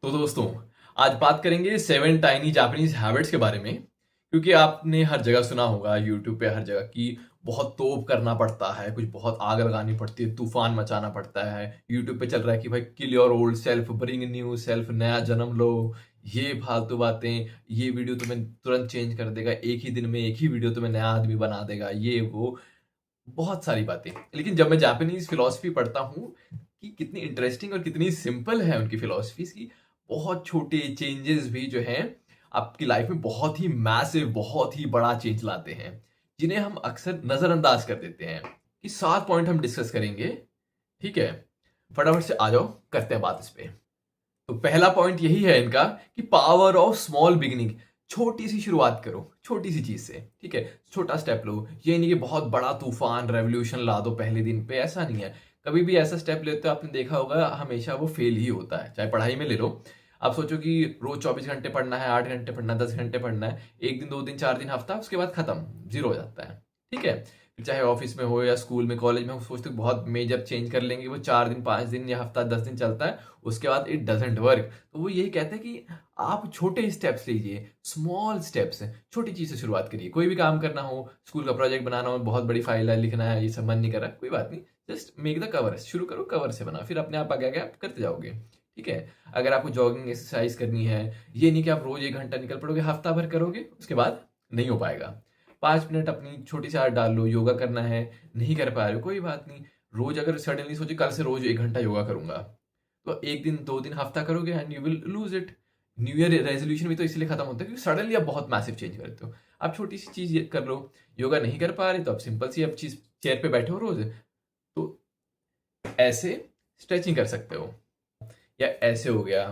तो दोस्तों, आज बात करेंगे 7 टाइनी जापानीज हैबिट्स के बारे में। क्योंकि आपने हर जगह सुना होगा, यूट्यूब पे हर जगह कि बहुत तोप करना पड़ता है, कुछ बहुत आग लगानी पड़ती है, तूफान मचाना पड़ता है। यूट्यूब पे चल रहा है कि भाई kill your old self, bring new self, नया जन्म लो। ये फालतू बातें, ये वीडियो तुम्हें तुरंत चेंज कर देगा, एक ही दिन में एक ही वीडियो तुम्हें नया आदमी बना देगा, ये वो बहुत सारी बातें। लेकिन जब मैं जापानीज फिलोसफी पढ़ता हूँ कि कितनी इंटरेस्टिंग और कितनी सिंपल है उनकी फिलोसफीज की, बहुत छोटे चेंजेस भी जो हैं आपकी लाइफ में बहुत ही मैसिव, बहुत ही बड़ा चेंज लाते हैं, जिन्हें हम अक्सर नजरअंदाज कर देते हैं। कि 7 पॉइंट हम डिस्कस करेंगे। ठीक है, फटाफट से आ जाओ, करते हैं बात इस पे। तो पहला पॉइंट यही है इनका कि पावर ऑफ स्मॉल बिगिनिंग। छोटी सी शुरुआत करो, छोटी सी चीज से। ठीक है, छोटा स्टेप लो। ये नहीं कि बहुत बड़ा तूफान रेवोल्यूशन ला दो पहले दिन पे, ऐसा नहीं है। कभी भी ऐसा स्टेप लेते हो, आपने देखा होगा, हमेशा वो फेल ही होता है। चाहे पढ़ाई में ले लो, आप सोचो कि रोज 24 घंटे पढ़ना है, 8 घंटे पढ़ना है, 10 घंटे पढ़ना है, एक दिन, 2 दिन, 4 दिन, हफ्ता, उसके बाद खत्म, जीरो हो जाता है। ठीक है, फिर चाहे ऑफिस में हो या स्कूल में, कॉलेज में हो, सोचते हो बहुत मेजर चेंज कर लेंगे, वो 4 दिन, 5 दिन या हफ्ता, 10 दिन चलता है, उसके बाद इट डजेंट वर्क। तो वो यही कहते हैं कि आप छोटे स्टेप्स लीजिए, स्मॉल स्टेप्स, छोटी चीज से शुरुआत करिए। कोई भी काम करना हो, स्कूल का प्रोजेक्ट बनाना हो, बहुत बड़ी फाइल है, लिखना है, ये सब मन नहीं कर रहा, कोई बात नहीं, जस्ट मेक द कवर। शुरू करो कवर से, बना, फिर अपने आप आगे आगे आप करते जाओगे। ठीक है, अगर आपको जॉगिंग एक्सरसाइज करनी है, ये नहीं कि आप रोज 1 घंटा निकल पड़ोगे, हफ्ता भर करोगे, उसके बाद नहीं हो पाएगा। 5 मिनट अपनी छोटी सी आदत डाल लो। योगा करना है, नहीं कर पा रहे हो, कोई बात नहीं। रोज अगर सडनली सोचे कल से रोज 1 घंटा योगा करूंगा, तो एक दिन, 2 दिन, हफ्ता करोगे and you will lose it. New year resolution भी तो इसलिए खत्म होता है क्योंकि सडनली आप बहुत मैसिव चेंज करते हो। आप छोटी सी चीज कर लो। योगा नहीं कर पा रहे तो आप सिंपल सी अब चीज, चेयर पे बैठे हो रोज, तो ऐसे स्ट्रेचिंग कर सकते हो, या ऐसे हो गया,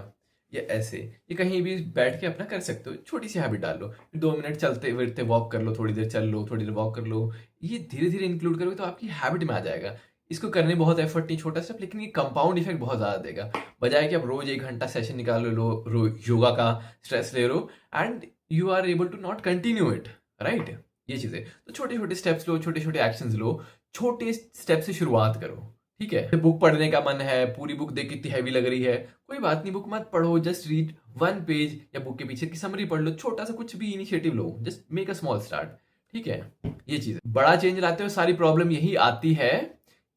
या ऐसे, ये कहीं भी बैठ के अपना कर सकते हो। छोटी सी हैबिट डाल लो, फिर 2 मिनट चलते फिरते वॉक कर लो, थोड़ी देर चल लो, थोड़ी देर वॉक कर लो। ये धीरे धीरे इंक्लूड करोगे तो आपकी हैबिट में आ जाएगा। इसको करने में बहुत एफर्ट नहीं, छोटा स्टेप, लेकिन ये कंपाउंड इफेक्ट बहुत ज्यादा देगा। बजाय कि आप रोज 1 घंटा सेशन निकाल लो योगा का, स्ट्रेस ले लो, and you are able to not continue it. Right, ये चीजें तो छोटे छोटे स्टेप्स लो, छोटे छोटे एक्शंस लो, छोटे स्टेप से शुरुआत करो। ठीक है, बुक पढ़ने का मन है, पूरी बुक देख कितनी हैवी लग रही है, कोई बात नहीं, बुक मत पढ़ो, जस्ट रीड 1 पेज, या बुक के पीछे की समरी पढ़ लो। छोटा सा कुछ भी initiative low, just make a small start. ठीक है, ये चीज है। बड़ा चेंज लाते हुए सारी प्रॉब्लम यही आती है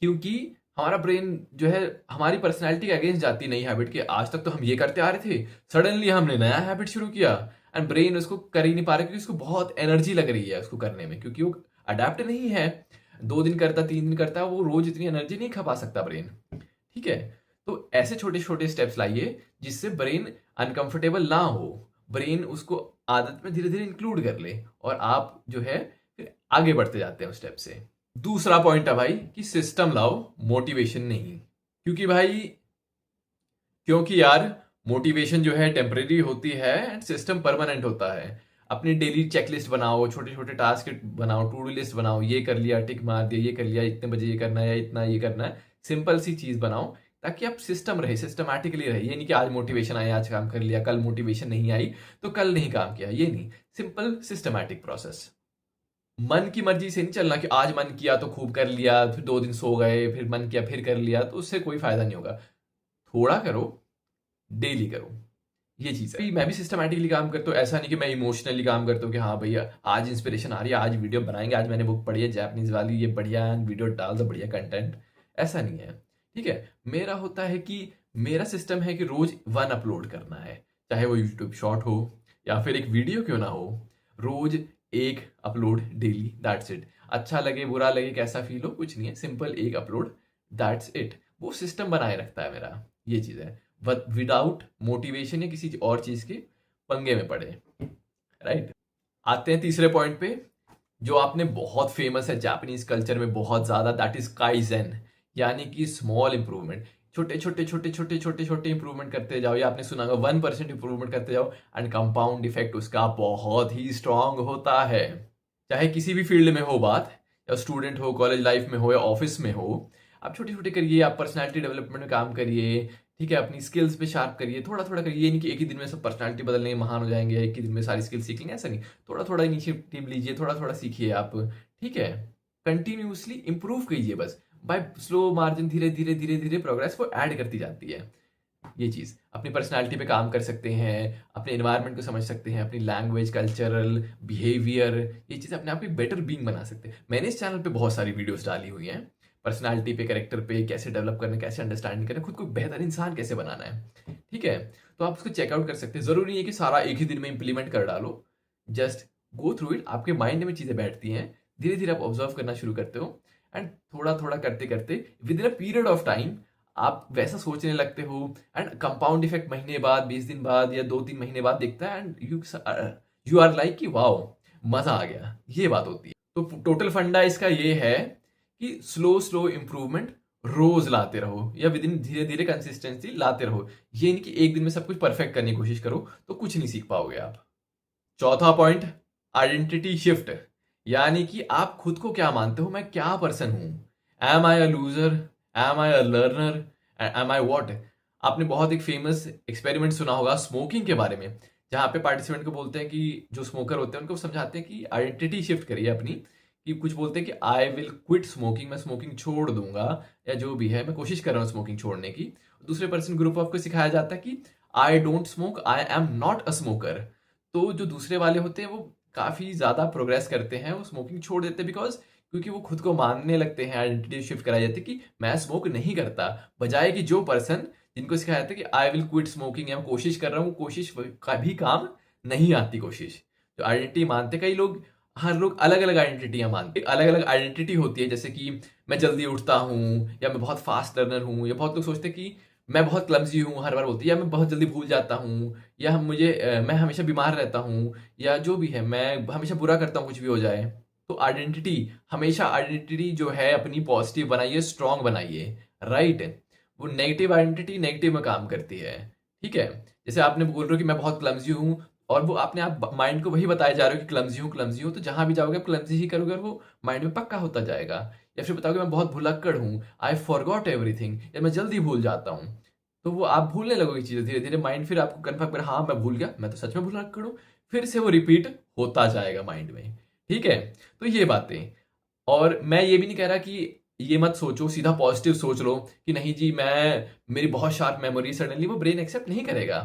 क्योंकि हमारा ब्रेन जो है हमारी पर्सनैलिटी के अगेंस्ट जाती है। नई हैबिट के, आज तक तो हम ये करते आ रहे थे, सडनली हमने नया हैबिट शुरू किया एंड ब्रेन उसको कर ही नहीं पा रहा क्योंकि उसको बहुत एनर्जी लग रही है उसको करने में, क्योंकि वो अडेप्ट नहीं है। 2 दिन करता, 3 दिन करता, वो रोज इतनी एनर्जी नहीं खपा सकता ब्रेन। ठीक है, तो ऐसे छोटे छोटे स्टेप्स लाइए जिससे ब्रेन अनकंफर्टेबल ना हो, ब्रेन उसको आदत में धीरे धीरे इंक्लूड कर ले, और आप जो है फिर आगे बढ़ते जाते हैं उस स्टेप से। दूसरा पॉइंट है भाई कि सिस्टम लाओ, मोटिवेशन नहीं। क्योंकि भाई, क्योंकि यार, मोटिवेशन जो है टेम्परेरी होती है एंड सिस्टम परमानेंट होता है। अपनी डेली चेकलिस्ट बनाओ, छोटे छोटे टास्क बनाओ, टू डू लिस्ट बनाओ, ये कर लिया, टिक मार दिया, ये कर लिया, इतने बजे ये करना है, या इतना ये करना है। सिंपल सी चीज बनाओ ताकि आप सिस्टम रहे, सिस्टमैटिकली रहे। ये नहीं कि आज मोटिवेशन आई, आज काम कर लिया, कल मोटिवेशन नहीं आई तो कल नहीं काम किया, ये नहीं। Simple systematic process. मन की मर्जी से नहीं चलना कि आज मन किया तो खूब कर लिया, फिर 2 दिन सो गए, फिर मन किया फिर कर लिया, तो उससे कोई फायदा नहीं होगा। थोड़ा करो, डेली करो, ये चीज है। मैं भी सिस्टमैटिकली काम करता हूँ, ऐसा नहीं कि मैं इमोशनली काम करता हूँ कि हाँ भैया आज इंस्पिरेशन आ रही है, आज वीडियो बनाएंगे, आज मैंने बुक पढ़ी है जापानीज वाली, ये बढ़िया है, वीडियो डाल दो, बढ़िया कंटेंट। ऐसा नहीं है। ठीक है, मेरा होता है कि मेरा सिस्टम है कि रोज 1 अपलोड करना है, चाहे वो यूट्यूब शॉर्ट हो या फिर एक वीडियो क्यों ना हो, रोज 1 अपलोड डेली, दैट्स इट। अच्छा लगे बुरा लगे कैसा फील हो, कुछ नहीं है, सिंपल 1 अपलोड, दैट्स इट। वो सिस्टम बनाए रखता है मेरा, ये चीज है। विदाउट मोटिवेशन या किसी और चीज के पंगे में पड़े। राइट, आते हैं तीसरे पॉइंट पे, जो आपने बहुत फेमस है जापानीज कल्चर में बहुत ज्यादा, दैट इज काइजेन। यानी कि स्मॉल इंप्रूवमेंट, छोटे छोटे छोटे छोटे छोटे छोटे इंप्रूवमेंट करते जाओ, या आपने सुना होगा 1% इंप्रूवमेंट करते जाओ, एंड कंपाउंड इफेक्ट उसका बहुत ही स्ट्रांग होता है। चाहे किसी भी फील्ड में हो बात, या स्टूडेंट हो, कॉलेज लाइफ में हो, या ऑफिस में हो, आप छोटे छोटे करिए, आप पर्सनैलिटी डेवलपमेंट में काम करिए। ठीक है, अपनी स्किल्स पे शार्प करिए, थोड़ा थोड़ा करिए। ये नहीं कि एक ही दिन में सब पर्सनैलिटी बदलने महान हो जाएंगे, एक ही दिन में सारी स्किल्स सीख लेंगे, ऐसा नहीं। थोड़ा थोड़ा इनिशिएटिव लीजिए, थोड़ा थोड़ा सीखिए आप। ठीक है, कंटिन्यूसली इंप्रूव कीजिए, बस बाय स्लो मार्जिन, धीरे धीरे धीरे धीरे प्रोग्रेस को ऐड करती जाती है। ये चीज़ अपनी पर्सनालिटी पे काम कर सकते हैं, अपने एनवायरनमेंट को समझ सकते हैं, अपनी लैंग्वेज, कल्चरल बिहेवियर, ये चीज़ें अपने आप में बेटर बीइंग बना सकते हैं। मैंने इस चैनल पे बहुत सारी वीडियोस डाली हुई हैं, पर्सनालिटी पे, कैरेक्टर पे, कैसे डेवलप करना, कैसे अंडरस्टैंड करना, खुद को बेहतर इंसान कैसे बनाना है, ठीक है? तो आप उसको चेकआउट कर सकते हैं। ज़रूरी नहीं है कि सारा एक ही दिन में इम्प्लीमेंट कर डालो, जस्ट गो थ्रू इट। आपके माइंड में चीज़ें बैठती हैं, धीरे धीरे आप ऑब्जर्व करना शुरू करते हो, एंड थोड़ा थोड़ा करते करते with in a period of time आप वैसा सोचने लगते हो, एंड कंपाउंड इफेक्ट महीने बाद, 20 दिन बाद या 2-3 महीने बाद दिखता है, एंड यू आर लाइक कि वाओ, मजा आ गया। ये बात होती है। तो टोटल फंडा इसका ये है कि स्लो स्लो इम्प्रूवमेंट रोज लाते रहो, या विद इन धीरे धीरे कंसिस्टेंसी लाते रहो। ये नहीं कि एक दिन में सब कुछ परफेक्ट करने की कोशिश करो, तो कुछ नहीं सीख पाओगे आप। चौथा पॉइंट, आइडेंटिटी शिफ्ट, यानी कि आप खुद को क्या मानते हो, मैं क्या पर्सन हूं। Am I a loser, am I a learner, am I what. आपने बहुत एक फेमस एक्सपेरिमेंट सुना होगा स्मोकिंग के बारे में, जहां पे पार्टिसिपेंट को बोलते हैं कि जो स्मोकर होते हैं उनको समझाते हैं कि आइडेंटिटी शिफ्ट करिए अपनी, कि कुछ बोलते हैं कि आई विल क्विट स्मोकिंग, मैं स्मोकिंग छोड़ दूंगा, या जो भी है मैं कोशिश कर रहा हूँ स्मोकिंग छोड़ने की। दूसरे पर्सन ग्रुप ऑफ को सिखाया जाता है कि I don't smoke, I am not a smoker. तो जो दूसरे वाले होते हैं वो काफी ज्यादा प्रोग्रेस करते हैं, वो स्मोकिंग छोड़ देते हैं, बिकॉज क्योंकि वो खुद को मानने लगते हैं, आइडेंटिटी शिफ्ट कराई जाती है कि मैं स्मोक नहीं करता, बजाय कि जो पर्सन जिनको सिखाया जाता है कि आई विल क्विट स्मोकिंग, या मैं कोशिश कर रहा हूँ, कोशिश कभी काम नहीं आती कोशिश। जो आइडेंटिटी मानते कई लोग, हर लोग अलग अलग आइडेंटिटियां मानते, अलग अलग आइडेंटिटी होती है, जैसे कि मैं जल्दी उठता हूँ, या मैं बहुत फास्ट लर्नर हूँ, या बहुत लोग सोचते हैं कि मैं बहुत क्लमजी हूँ, हर बार बोलती है, या मैं बहुत जल्दी भूल जाता हूँ, या मैं हमेशा बीमार रहता हूँ, या जो भी है मैं हमेशा बुरा करता हूँ कुछ भी हो जाए। तो आइडेंटिटी, हमेशा आइडेंटिटी जो है अपनी पॉजिटिव बनाइए, स्ट्रांग बनाइए, राइट। वो नेगेटिव आइडेंटिटी नेगेटिव में काम करती है, ठीक है। जैसे आपने बोल रहे हो कि मैं बहुत क्लमजी हूँ, और वो आपने आप माइंड को वही बताया जा रहे हो कि क्लमजी हूँ क्लमजी हूँ, तो जहां भी जाओगे आप क्लमजी ही करोगे, और वो माइंड में पक्का होता जाएगा। या फिर बताओगे मैं बहुत भुलक्कड़ हूँ, आई फॉरगॉट एवरीथिंग, या मैं जल्दी भूल जाता हूँ, तो वो आप भूलने लगोगे चीजें धीरे धीरे, माइंड फिर आपको कन्फर्म कर, हाँ मैं भूल गया, मैं तो सच में भुलक्कड़ हूँ, फिर से वो रिपीट होता जाएगा माइंड में, ठीक है। तो ये बातें, और मैं ये भी नहीं कह रहा कि ये मत सोचो, सीधा पॉजिटिव सोच लो कि नहीं जी मैं, मेरी बहुत शार्प मेमोरी, सडनली वो ब्रेन एक्सेप्ट नहीं करेगा।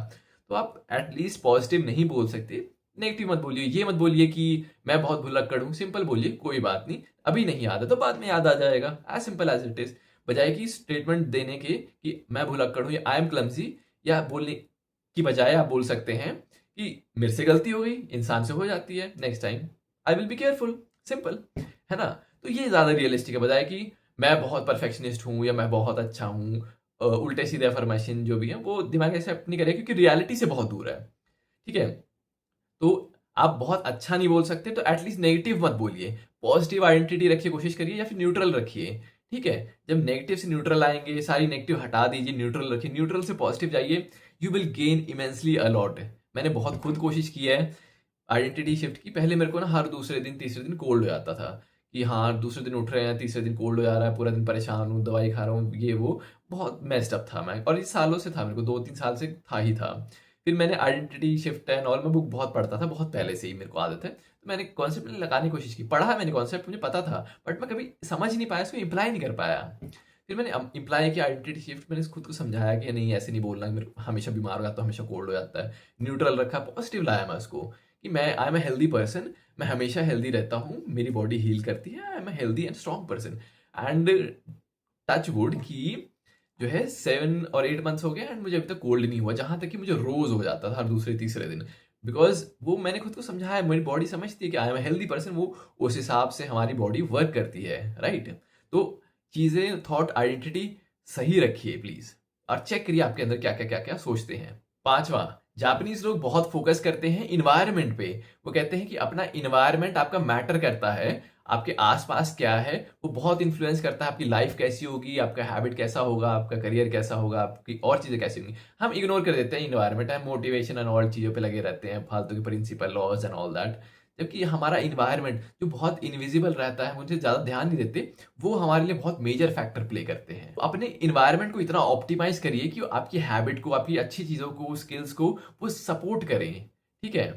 तो आप एटलीस्ट पॉजिटिव नहीं बोल सकते, नेगेटिव मत बोलिए। ये मत बोलिए कि मैं बहुत भुलक्कड़ हूँ, सिंपल बोलिए कोई बात नहीं, अभी नहीं याद है तो बाद में याद आ जाएगा, as simple as it is. बजाय कि स्टेटमेंट देने के कि मैं भुलक्कड़ हूँ या आई एम क्लमजी, या बोलने की बजाय आप बोल सकते हैं कि मेरे से गलती हो गई, इंसान से हो जाती है, next time I will be careful, simple, है ना। तो ये ज्यादा रियलिस्टिक है, बजाय कि मैं बहुत परफेक्शनिस्ट हूँ या मैं बहुत अच्छा हूँ। उल्टे सीधे अफर्मेशन जो भी है वो दिमाग एक्सेप्ट नहीं करेगा, क्योंकि रियलिटी से बहुत दूर है, ठीक है। तो आप बहुत अच्छा नहीं बोल सकते तो एटलीस्ट नेगेटिव मत बोलिए, पॉजिटिव आइडेंटिटी रखिए, कोशिश करिए, या फिर न्यूट्रल रखिए, ठीक है। जब नेगेटिव से न्यूट्रल आएंगे, सारी नेगेटिव हटा दीजिए, न्यूट्रल रखिए, न्यूट्रल से पॉजिटिव जाइए, you will gain immensely a lot. मैंने बहुत खुद कोशिश की है आइडेंटिटी शिफ्ट की। पहले मेरे को ना हर दूसरे दिन तीसरे दिन कोल्ड हो जाता था, कि हाँ दूसरे दिन उठ रहे हैं, तीसरे दिन कोल्ड हो जा रहा है, पूरा दिन परेशान हूँ, दवाई खा रहा हूँ, ये वो, बहुत मेस्ड अप था मैं, और ये सालों से था, मेरे को 2-3 साल से था ही था। फिर मैंने आइडेंटिटी शिफ्ट एंड ऑल में बुक बहुत पढ़ता था, बहुत पहले से ही मेरे को आदत है, तो मैंने कॉन्सेप्ट लगाने की कोशिश की, पढ़ा है मैंने कॉन्सेप्ट, मुझे पता था, बट मैं कभी समझ नहीं पाया, इसको इम्प्लाई नहीं कर पाया। फिर मैंने इम्प्लाई किया आइडेंटिटी शिफ्ट, मैंने खुद को समझाया कि नहीं ऐसे नहीं बोलना, मेरे को हमेशा बीमार हो जाता हूँ, हमेशा कोल्ड हो जाता है, न्यूट्रल रखा, पॉजिटिव लाया मैं उसको, कि मैं I am a healthy person, मैं हमेशा हेल्दी रहता हूँ, मेरी बॉडी हील करती है, I am a healthy and strong person. And touch wood की जो है 7 और 8 मंथ्स हो गए, एंड मुझे अभी तक कोल्ड नहीं हुआ, जहां तक कि मुझे रोज हो जाता था हर दूसरे तीसरे दिन, बिकॉज वो मैंने खुद को समझाया, मेरी बॉडी समझती है कि आई एम हेल्दी पर्सन, वो उस हिसाब से हमारी बॉडी वर्क करती है, राइट। तो चीजें, थॉट, आइडेंटिटी सही रखिए प्लीज, और चेक करिए आपके अंदर क्या क्या सोचते हैं। पांचवा, जापानीज लोग बहुत फोकस करते हैं इन्वायरमेंट पे। वो कहते हैं कि अपना इन्वायरमेंट आपका मैटर करता है, आपके आसपास क्या है वो बहुत इन्फ्लुएंस करता है, आपकी लाइफ कैसी होगी, आपका हैबिट कैसा होगा, आपका करियर कैसा होगा, आपकी और चीजें कैसी होंगी। हम इग्नोर कर देते हैं इन्वायरमेंट, हम मोटिवेशन एंड ऑल चीजों पे लगे रहते हैं, फालतू के principle, laws and all that. जबकि हमारा इन्वायरमेंट जो बहुत इनविजिबल रहता है, मुझे ज्यादा ध्यान नहीं देते, वो हमारे लिए बहुत मेजर फैक्टर प्ले करते हैं। तो अपने इन्वायरमेंट को इतना ऑप्टिमाइज करिए कि वो आपकी हैबिट को, आपकी अच्छी चीजों को, स्किल्स को वो सपोर्ट करें, ठीक है।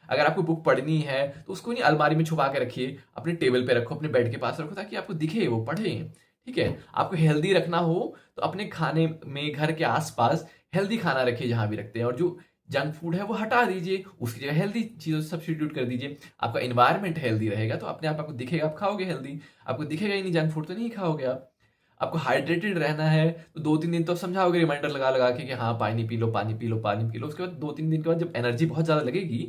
अगर आपको बुक पढ़नी है तो उसको नहीं अलमारी में छुपा के रखिए, अपने टेबल पे रखो, अपने बेड के पास रखो, ताकि आपको दिखे, वो पढ़ें, ठीक है। आपको हेल्दी रखना हो तो अपने खाने में, घर के आसपास हेल्दी खाना रखिए जहाँ भी रखते हैं, और जो जंक फूड है वो हटा दीजिए, उसकी जगह हेल्दी चीज़ों से सब्स्टिट्यूट कर दीजिए। आपका एनवायरनमेंट हेल्दी रहेगा तो अपने आप आपको दिखेगा, आप खाओगे हेल्दी। आपको दिखेगा ही नहीं जंक फूड तो नहीं खाओगे आप। आपको हाइड्रेटेड रहना है तो 2-3 दिन तो समझाओगे रिमाइंडर लगा लगा के कि हाँ पानी पी लो, पानी पी लो, पानी पी लो। उसके बाद 2-3 दिन के बाद जब एनर्जी बहुत ज़्यादा लगेगी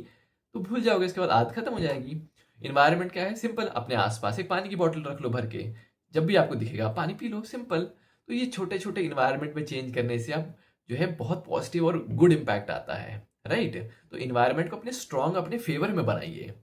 तो भूल जाओगे, इसके बाद आदत खत्म हो जाएगी। एनवायरनमेंट क्या है? सिंपल, अपने आसपास एक पानी की बॉटल रख लो भर के, जब भी आपको दिखेगा आप पानी पी लो, सिंपल। तो ये छोटे छोटे इन्वायरमेंट में चेंज करने से आप जो है बहुत पॉजिटिव और गुड इम्पैक्ट आता है, राइट? तो इन्वायरमेंट को अपने स्ट्रॉन्ग, अपने फेवर में बनाइए,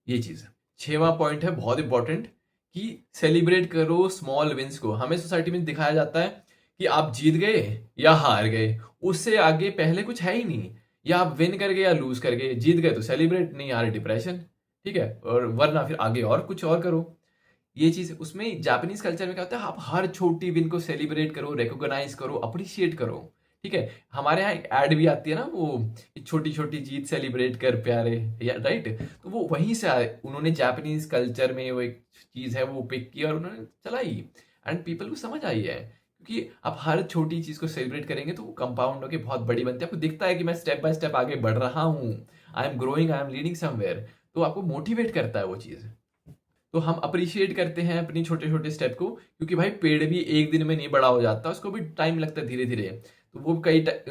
ये चीज़। 6वां पॉइंट है बहुत इंपॉर्टेंट, कि सेलिब्रेट करो स्मॉल विंस को। हमें सोसाइटी में दिखाया जाता है कि आप जीत गए या हार गए, उससे आगे पहले कुछ है ही नहीं। या आप विन कर गए या लूज कर गए, जीत गए तो सेलिब्रेट, नहीं हारे डिप्रेशन, ठीक है? और वरना फिर आगे और कुछ और करो। ये चीज उसमें जापानीज कल्चर में क्या होता है, आप हर छोटी विन को सेलिब्रेट करो, रिकॉग्नाइज करो, अप्रिशिएट करो, ठीक है? हमारे यहाँ एक एड भी आती है ना, वो छोटी छोटी जीत सेलिब्रेट कर प्यारे, या राइट? तो वो वहीं से आए, उन्होंने जापानीज कल्चर में वो एक चीज है वो पिक की और उन्होंने चलाई, एंड पीपल को समझ आई है। क्योंकि आप हर छोटी चीज को सेलिब्रेट करेंगे तो वो कंपाउंड होकर बहुत बड़ी बनती है। आपको दिखता है कि मैं स्टेप बाय स्टेप आगे बढ़ रहा हूँ, I am growing, I am leading somewhere, तो आपको मोटिवेट करता है वो चीज़। तो हम अप्रिशिएट करते हैं अपनी छोटे छोटे स्टेप को, क्योंकि भाई पेड़ भी एक दिन में नहीं बड़ा हो जाता, उसको भी टाइम लगता है धीरे धीरे। तो वो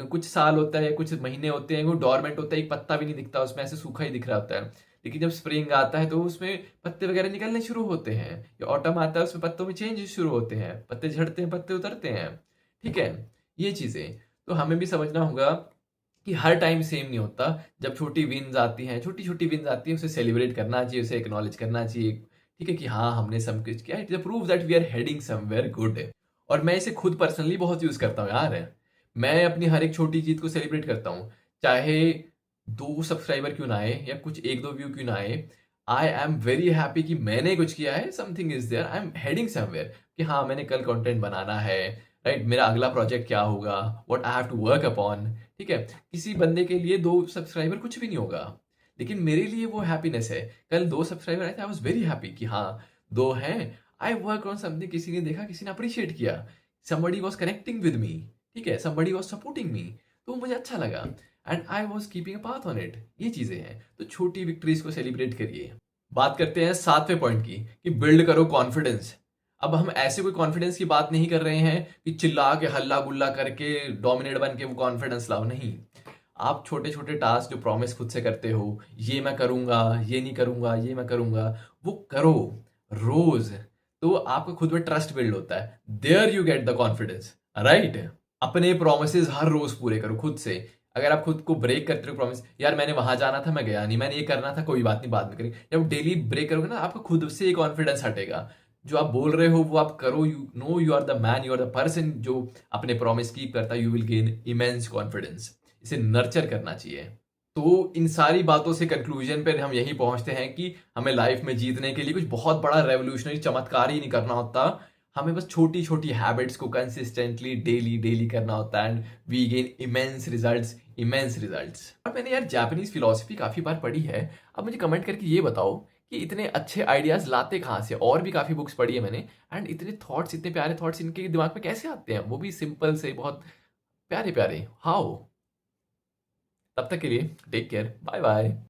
कुछ साल होता है, कुछ महीने होते हैं, वो डोरमेंट होता है, एक पत्ता भी नहीं दिखता उसमें, ऐसे सूखा ही दिख रहा होता है। लेकिन जब स्प्रिंग आता है तो उसमें पत्ते वगैरह निकलने शुरू होते हैं, या ऑटम आता है उसमें पत्तों में चेंज शुरू होते हैं, पत्ते झड़ते हैं, पत्ते उतरते हैं, ठीक है? ये चीजें तो हमें भी समझना होगा कि हर टाइम सेम नहीं होता। जब छोटी विन्स आती हैं, छोटी छोटी विन्स आती है, उसे सेलिब्रेट करना चाहिए, उसे एक्नॉलेज करना चाहिए, ठीक है? कि हाँ हमने सब कुछ किया, it prove that we are heading somewhere good. और मैं इसे खुद पर्सनली बहुत यूज करता हूँ यार। मैं अपनी हर एक छोटी जीत को सेलिब्रेट करता हूँ, चाहे 2 सब्सक्राइबर क्यों ना आए या कुछ 1-2 व्यू क्यों ना आए। आई एम वेरी हैप्पी कि मैंने कुछ किया है, something is there, I am heading somewhere, कि हाँ मैंने कल कंटेंट बनाना है, राइट? मेरा अगला प्रोजेक्ट क्या होगा, what I have to work upon, ठीक है? किसी बंदे के लिए 2 सब्सक्राइबर कुछ भी नहीं होगा, लेकिन मेरे लिए वो हैप्पीनेस है। कल 2 सब्सक्राइबर आए थे, आई वॉज वेरी हैप्पी कि हाँ 2 हैं, आई वर्क ऑन समथिंग, किसी ने देखा, किसी ने अप्रिशिएट किया, somebody was connecting with me, ठीक है? somebody was supporting me, तो मुझे अच्छा लगा, and I was keeping a path on it. ये चीजें हैं, तो छोटी विक्ट्रीज को सेलिब्रेट करिए। बात करते हैं 7वें पॉइंट की, कि बिल्ड करो कॉन्फिडेंस। अब हम ऐसे कोई कॉन्फिडेंस की बात नहीं कर रहे हैं कि चिल्ला के हल्ला गुल्ला करके डोमिनेट बन के वो कॉन्फिडेंस लाओ, नहीं। आप छोटे छोटे टास्क जो प्रॉमिस खुद से करते हो, ये मैं करूंगा, ये नहीं करूंगा, ये मैं करूंगा, वो करो रोज। तो आपका खुद में ट्रस्ट बिल्ड होता है, there you get the confidence, right? अपने प्रोमिस हर रोज पूरे करो खुद से। अगर आप खुद को ब्रेक करते हो प्रॉमिस, यार मैंने वहां जाना था मैं गया नहीं, मैंने ये करना था कोई बात नहीं बाद में करेंगे, जब डेली ब्रेक करोगे ना, आपका खुद से ही कॉन्फिडेंस हटेगा। जो आप बोल रहे हो वो आप करो, you know you are the man, you are the person जो अपने प्रॉमिस कीप करता है, you will gain immense confidence. इसे नर्चर करना चाहिए। तो इन सारी बातों से कंक्लूजन पर हम यही पहुंचते हैं कि हमें लाइफ में जीतने के लिए कुछ बहुत बड़ा रेवोल्यूशनरी चमत्कार ही नहीं करना होता। हमें बस छोटी छोटी हैबिट्स को कंसिस्टेंटली डेली डेली करना होता है, and we gain immense results, immense results. और मैंने यार जापानीज फिलोसफी काफी बार पढ़ी है। अब मुझे कमेंट करके ये बताओ कि इतने अच्छे आइडियाज लाते कहाँ से? और भी काफी बुक्स पढ़ी है मैंने, एंड इतने थॉट्स, इतने प्यारे थॉट्स इनके दिमाग में कैसे आते हैं? वो भी सिंपल से, बहुत प्यारे प्यारे, हाउ? तब तक के लिए टेक केयर, बाय बाय।